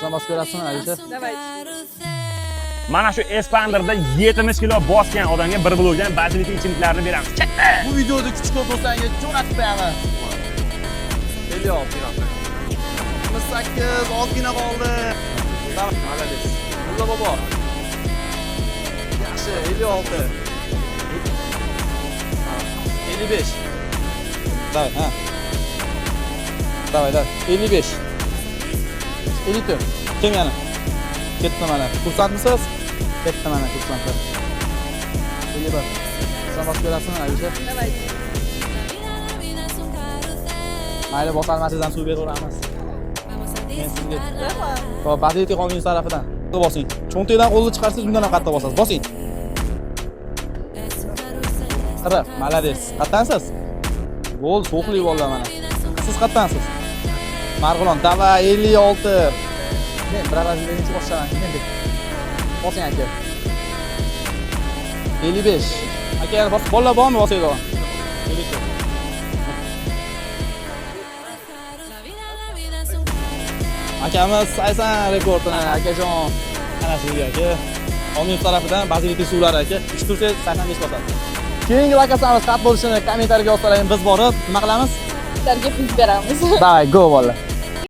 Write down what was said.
Zamas ko'rasizmi, Alisher? Давайте. Mana shu Espanderda 70 kilo bosgan odamga bir blokdan bazilik ichimliklarni beramiz. Katta! Bu videoni kichik do'stlarga jo'natib qo'yaman. 56 kilo. 68 ozgina qoldi. Malades. Mulla bobo. Yaxshi, 56. 55. Davay, ha. Davay. 55. 54. Kim yana? Ketdi mana. Kursantmisiz? Ketdi mana kursantlar. 51. Zamas ko'rasizmi, Alisher? Давайте. Mayli, bosalmasizdan suv beraveramiz. Men sizga. Давай. Xo'p, Badiyati qo'yingiz tarafidan. Bosing. Cho'ntakdan qo'lni chiqarsangiz undan ham qattiq bosasiz. Bosing. Qirq. Malades. Qattansiz? Gol, so'qli bolalar mana. Siz qattansiz? Marg'ilon, davay 56. Men birinchi boshlaman. Endi. Bosing aka. 55. Aka, bolalar bormi bosaydi? 54. Akamiz 80 rekordini akajon. Ana sizga aka. Omnius tarafidan Baziliti suvlari aka. Ish tursangiz 85 bosadi. Keyingi lokatsiyamiz qat bo'lishini kommentariyga yozsalar, biz borib nima qilamiz? Sizlarga pul beramiz. Давай, go bolalar.